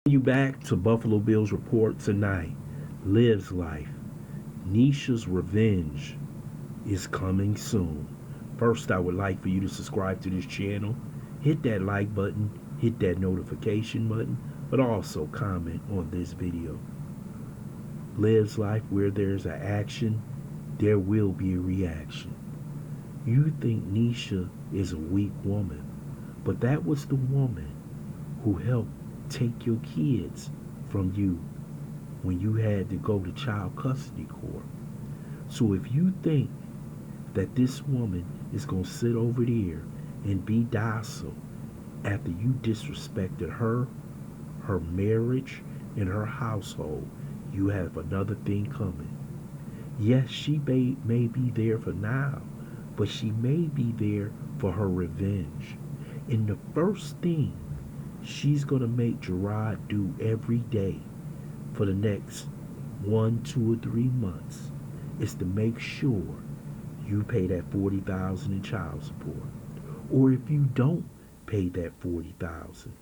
You back to Buffalo Bills Report tonight. Lives life. Neshia's revenge is coming soon. First, I would like for you to subscribe to this channel, hit that like button, hit that notification button, but also comment on this video. Lives life where there's an action, there will be a reaction. You think Neshia is a weak woman, but that was the woman who helped take your kids from you when you had to go to child custody court. So if you think that this woman is going to sit over there and be docile after you disrespected her, her marriage, and her household, you have another thing coming. Yes, she may be there for now, but she may be there for her revenge. And the first thing she's going to make Gerard do every day for the next 1, 2, or 3 months is to make sure you pay that 40,000 in child support. Or if you don't pay that 40,000,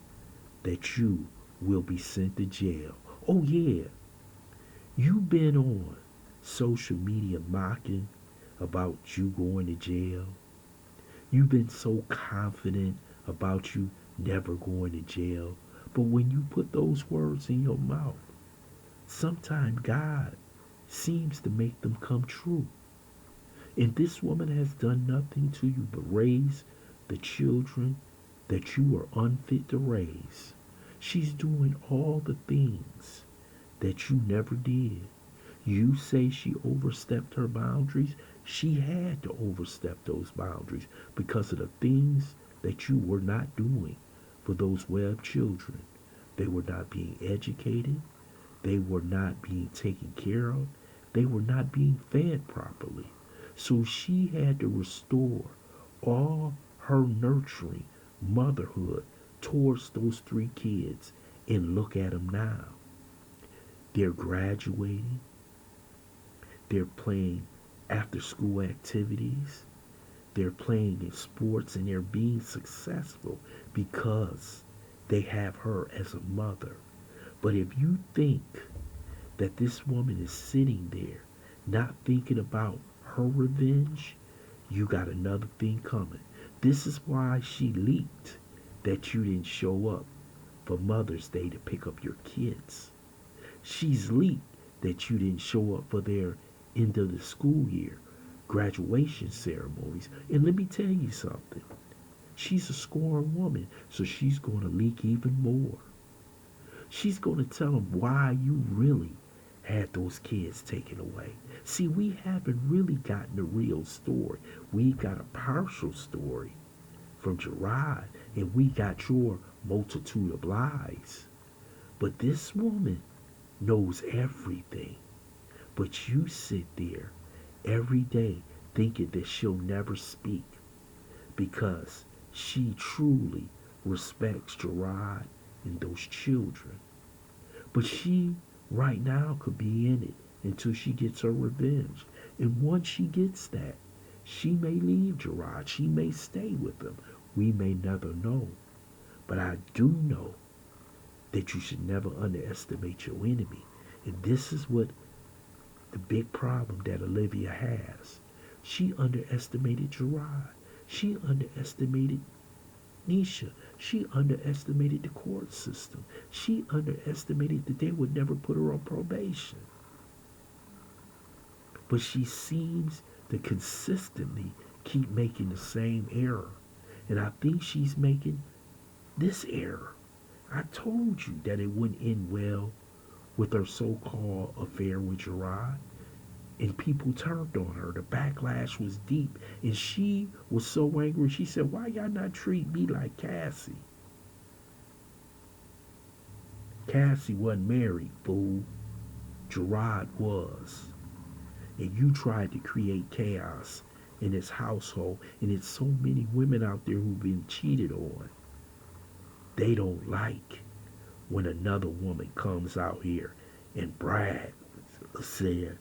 that you will be sent to jail. Oh yeah, you've been on social media mocking about you going to jail. You've been so confident about you never going to jail. But when you put those words in your mouth, sometimes God seems to make them come true. And this woman has done nothing to you but raise the children that you are unfit to raise. She's doing all the things that you never did. You say she overstepped her boundaries. She had to overstep those boundaries because of the things that you were not doing for those web children. They were not being educated. They were not being taken care of. They were not being fed properly. So she had to restore all her nurturing motherhood towards those 3 kids. And look at them now. They're graduating. They're playing after school activities. They're playing in sports and they're being successful because they have her as a mother. But if you think that this woman is sitting there not thinking about her revenge, you got another thing coming. This is why she leaked that you didn't show up for Mother's Day to pick up your kids. She's leaked that you didn't show up for their end of the school year graduation ceremonies. And let me tell you something. She's a scorned woman, so she's going to leak even more. She's going to tell them why you really had those kids taken away. See, we haven't really gotten the real story. We got a partial story from Gerard, and we got your multitude of lies. But this woman knows everything. But you sit there every day thinking that she'll never speak because she truly respects Gerard and those children. But she right now could be in it until she gets her revenge. And once she gets that, she may leave Gerard. She may stay with him. We may never know. But I do know that you should never underestimate your enemy. And this is what the big problem that Olivia has. She underestimated Gerard. She underestimated Neshia. She underestimated the court system. She underestimated that they would never put her on probation. But she seems to consistently keep making the same error. And I think she's making this error. I told you that it wouldn't end well with her so-called affair with Gerard. And people turned on her. The backlash was deep. And she was so angry. She said, why y'all not treat me like Cassie? Cassie wasn't married, fool. Gerard was. And you tried to create chaos in his household. And it's so many women out there who've been cheated on. They don't like when another woman comes out here and brag, saying,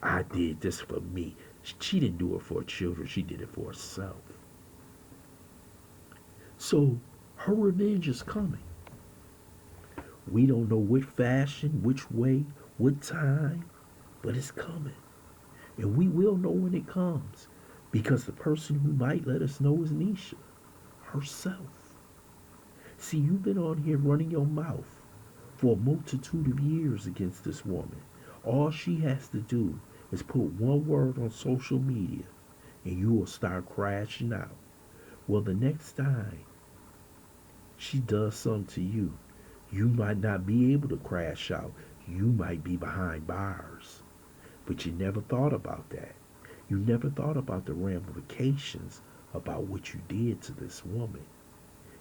I did this for me. She didn't do it for her children. She did it for herself. So her revenge is coming. We don't know what fashion, which way, what time, but it's coming. And we will know when it comes because the person who might let us know is Neshia herself. See, you've been on here running your mouth for a multitude of years against this woman. All she has to do is put one word on social media and you will start crashing out. Well, the next time she does something to you, you might not be able to crash out. You might be behind bars. But you never thought about that. You never thought about the ramifications about what you did to this woman.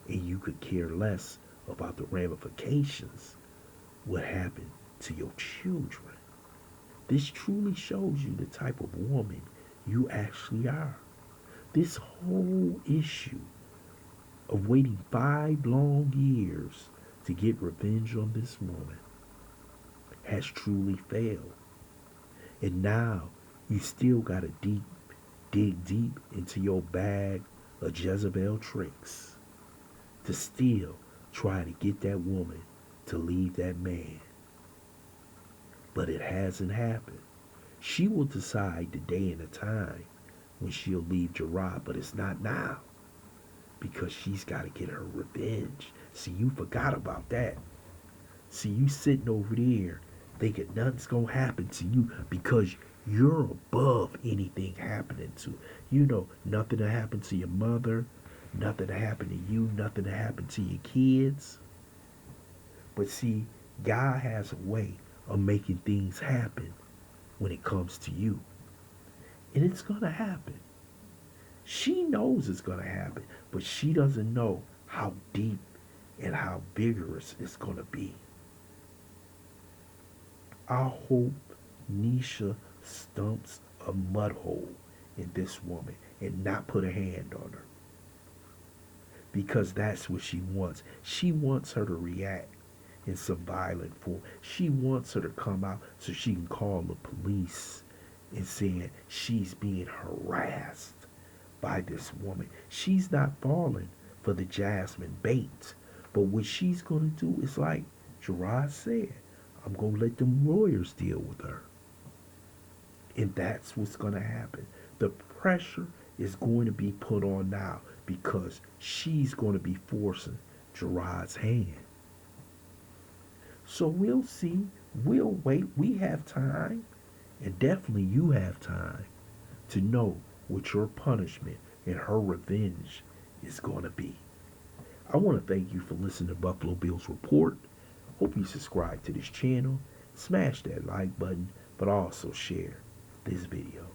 And you could care less about the ramifications, what happened to your children. This truly shows you the type of woman you actually are. This whole issue of waiting 5 long years to get revenge on this woman has truly failed. And now you still got to dig deep into your bag of Jezebel tricks to still try to get that woman to leave that man. But it hasn't happened. She will decide the day and the time when she'll leave Gerard, but it's not now because she's got to get her revenge. See, you forgot about that. See, you sitting over there thinking nothing's going to happen to you because you're above anything happening to you. Know nothing to happen to your mother, nothing to happen to you, nothing to happen to your kids. But see, God has a way of making things happen when it comes to you. And it's going to happen. She knows it's going to happen, but she doesn't know how deep and how vigorous it's going to be. I hope Neshia stumps a mud hole in this woman and not put a hand on her. Because that's what she wants. She wants her to react in some violent form. She wants her to come out so she can call the police and saying she's being harassed by this woman. She's not falling for the Jasmine bait. But what she's going to do is like Gerard said, I'm going to let them lawyers deal with her. And that's what's going to happen. The pressure is going to be put on now because she's going to be forcing Gerard's hand. So we'll see. We'll wait. We have time. And definitely you have time to know what your punishment and her revenge is going to be. I want to thank you for listening to Buffalo Bills Report. Hope you subscribe to this channel, smash that like button, but also share this video.